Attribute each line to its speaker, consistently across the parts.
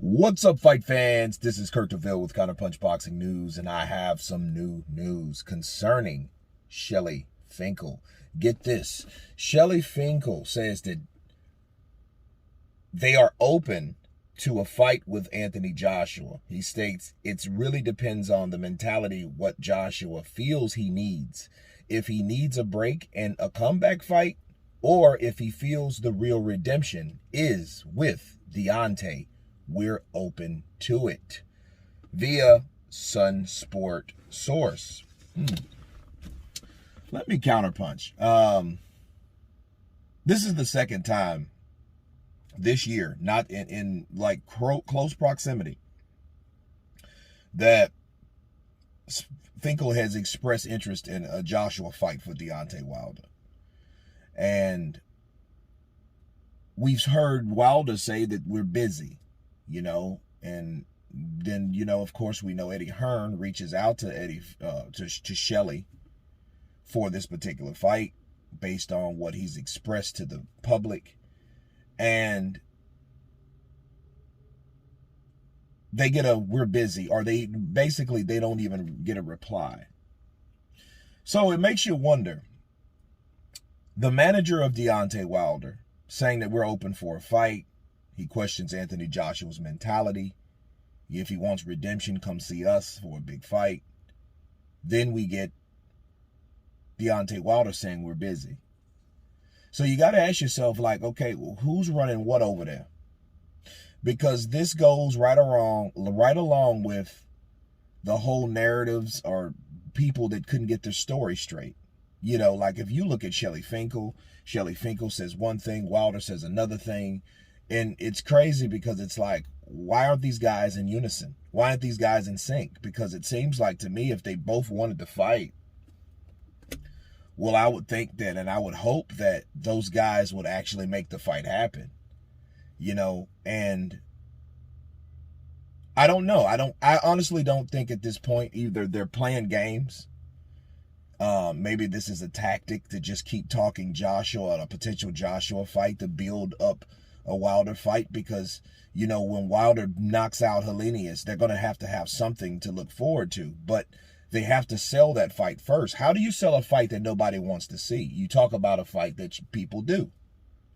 Speaker 1: What's up, fight fans? This is Kurt DeVille with Counterpunch Boxing News, and I have some new news concerning Shelly Finkle. Get this. Shelly Finkle says that they are open to a fight with Anthony Joshua. He states it really depends on the mentality, what Joshua feels he needs. If he needs a break and a comeback fight, or if he feels the real redemption is with Deontay, we're open to it. Via Sun Sport source. Let me counterpunch. This is the second time this year, not in like close proximity, that Finkle has expressed interest in a Joshua fight for Deontay Wilder. And we've heard Wilder say that we're busy, and then, of course, we know Eddie Hearn reaches out to to Shelly for this particular fight based on what he's expressed to the public. And they get a "we're busy," or they don't even get a reply. So it makes you wonder. The manager of Deontay Wilder saying that we're open for a fight. He questions Anthony Joshua's mentality. If he wants redemption, come see us for a big fight. Then we get Deontay Wilder saying we're busy. So you got to ask yourself, like, okay, well, who's running what over there? Because this goes right along with the whole narratives or people that couldn't get their story straight. Like if you look at Shelly Finkle says one thing, Wilder says another thing. And it's crazy because it's like, why aren't these guys in unison? Why aren't these guys in sync? Because it seems like to me, if they both wanted to fight, well, I would think that, and I would hope that those guys would actually make the fight happen. And I don't know. I honestly don't think at this point either they're playing games. Maybe this is a tactic to just keep talking Joshua, a potential Joshua fight, to build up a Wilder fight, because, when Wilder knocks out Helenius, they're going to have something to look forward to, but they have to sell that fight first. How do you sell a fight that nobody wants to see? You talk about a fight that people do.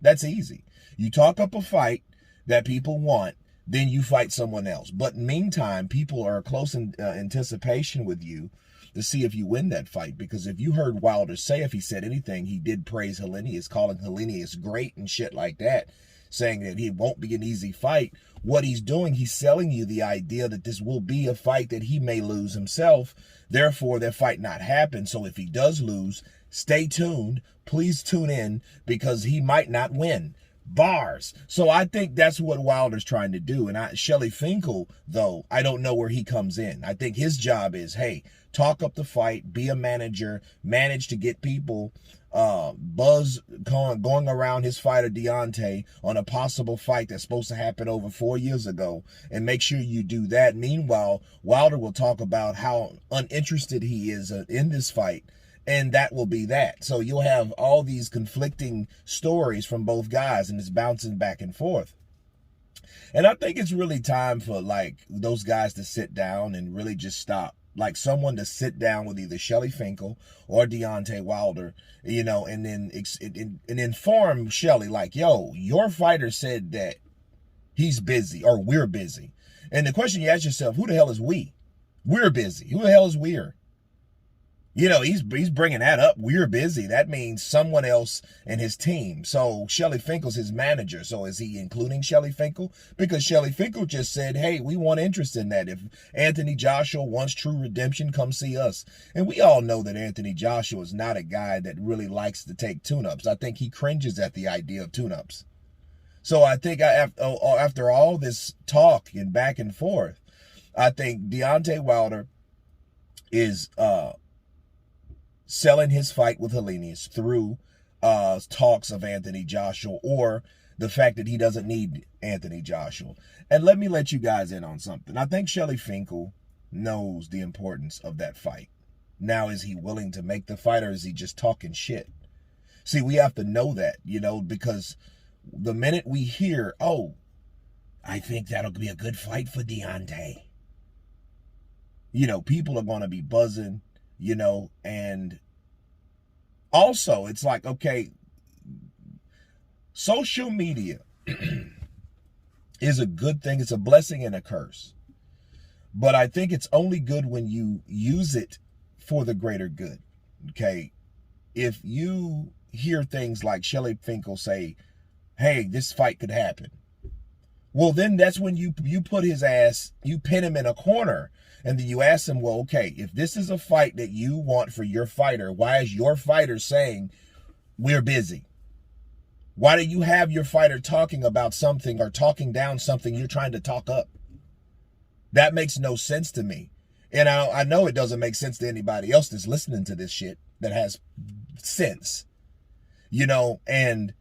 Speaker 1: That's easy. You talk up a fight that people want, then you fight someone else. But meantime, people are close in anticipation with you to see if you win that fight. Because if you heard Wilder say, if he said anything, he did praise Helenius, calling Helenius great and shit like that, saying that he won't be an easy fight. What he's doing, he's selling you the idea that this will be a fight that he may lose himself. Therefore, that fight not happen. So if he does lose, stay tuned. Please tune in, because he might not win. Bars. So I think that's what Wilder's trying to do. And Shelly Finkle, though, I don't know where he comes in. I think his job is, hey, talk up the fight, be a manager, manage to get people buzz going around his fighter Deontay on a possible fight that's supposed to happen over 4 years ago, and make sure you do that. Meanwhile, Wilder will talk about how uninterested he is in this fight, and that will be that. So you'll have all these conflicting stories from both guys, and it's bouncing back and forth. And I think it's really time for like those guys to sit down and really just stop. Like someone to sit down with either Shelly Finkle or Deontay Wilder, and then inform Shelly, like, yo, your fighter said that he's busy, or we're busy. And the question you ask yourself, who the hell is we? We're busy. Who the hell is we're? He's bringing that up. We're busy. That means someone else and his team. So Shelly Finkle's his manager. So is he including Shelly Finkle? Because Shelly Finkle just said, hey, we want interest in that. If Anthony Joshua wants true redemption, come see us. And we all know that Anthony Joshua is not a guy that really likes to take tune-ups. I think he cringes at the idea of tune-ups. So I think after all this talk and back and forth, I think Deontay Wilder is selling his fight with Helenius through talks of Anthony Joshua, or the fact that he doesn't need Anthony Joshua. And let me let you guys in on something. I think Shelly Finkle knows the importance of that fight. Now, is he willing to make the fight, or is he just talking shit? See, we have to know that, because the minute we hear, oh, I think that'll be a good fight for Deontay. You know, people are going to be buzzing, you know, and also it's like, okay, social media is a good thing. It's a blessing and a curse. But I think it's only good when you use it for the greater good. Okay. If you hear things like Shelly Finkle say, hey, this fight could happen. Well, then that's when you put his ass, you pin him in a corner, and then you ask him, well, okay, if this is a fight that you want for your fighter, why is your fighter saying we're busy? Why do you have your fighter talking about something or talking down something you're trying to talk up? That makes no sense to me. And I know it doesn't make sense to anybody else that's listening to this shit that has sense, you know, and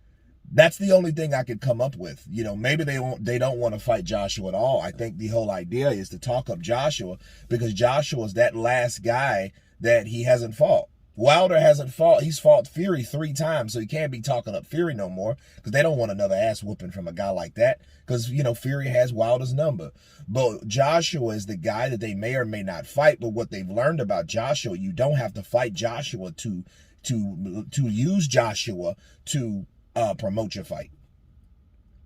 Speaker 1: that's the only thing I could come up with. You know, maybe they don't want to fight Joshua at all. I think the whole idea is to talk up Joshua because Joshua's that last guy that he hasn't fought. Wilder hasn't fought. He's fought Fury 3 times, so he can't be talking up Fury no more because they don't want another ass whooping from a guy like that because, you know, Fury has Wilder's number. But Joshua is the guy that they may or may not fight, but what they've learned about Joshua, you don't have to fight Joshua to use Joshua to promote your fight.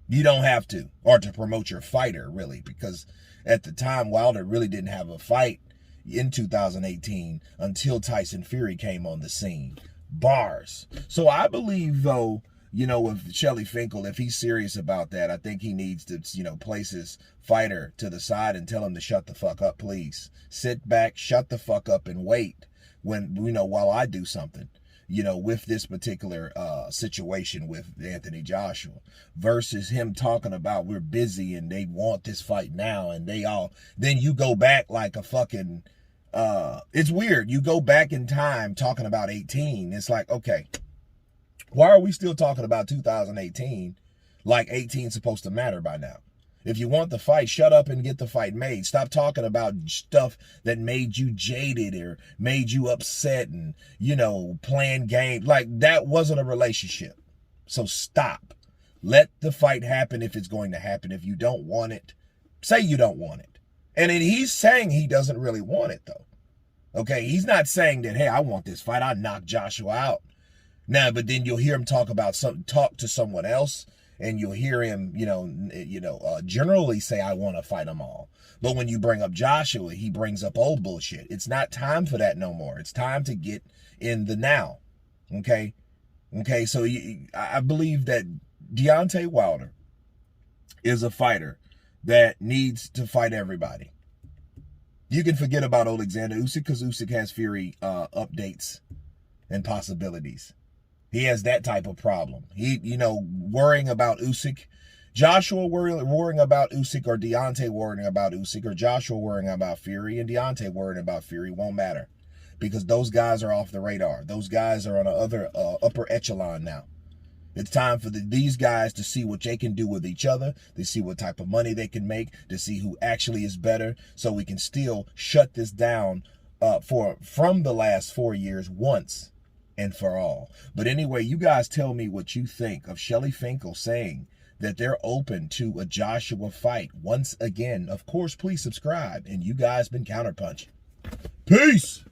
Speaker 1: You don't have to, or to promote your fighter, really, because at the time, Wilder really didn't have a fight in 2018 until Tyson Fury came on the scene. Bars. So I believe, though, you know, with Shelly Finkle, if he's serious about that, I think he needs to, you know, place his fighter to the side and tell him to shut the fuck up, please. Sit back, shut the fuck up, and wait when, you know, while I do something, you know, with this particular situation with Anthony Joshua versus him talking about we're busy and they want this fight now and they all, then you go back like a fucking, it's weird. You go back in time talking about 18. It's like, okay, why are we still talking about 2018 like 18 is supposed to matter by now? If you want the fight, shut up and get the fight made. Stop talking about stuff that made you jaded or made you upset and, you know, playing games. Like, that wasn't a relationship. So stop. Let the fight happen if it's going to happen. If you don't want it, say you don't want it. And he's saying he doesn't really want it, though. Okay, he's not saying that, hey, I want this fight. I knocked Joshua out. Now, but then you'll hear him talk to someone else. And you'll hear him, generally say, I want to fight them all. But when you bring up Joshua, he brings up old bullshit. It's not time for that no more. It's time to get in the now. Okay? Okay, so I believe that Deontay Wilder is a fighter that needs to fight everybody. You can forget about Alexander Usyk because Usyk has Fury updates and possibilities. He has that type of problem. He, worrying about Usyk, Joshua worrying about Usyk, or Deontay worrying about Usyk, or Joshua worrying about Fury, and Deontay worrying about Fury won't matter because those guys are off the radar. Those guys are on another upper echelon now. It's time for these guys to see what they can do with each other, to see what type of money they can make, to see who actually is better, so we can still shut this down from the last 4 years once and for all. But anyway, you guys tell me what you think of Shelly Finkle saying that they're open to a Joshua fight. Once again, of course, please subscribe. And you guys been counterpunching. Peace!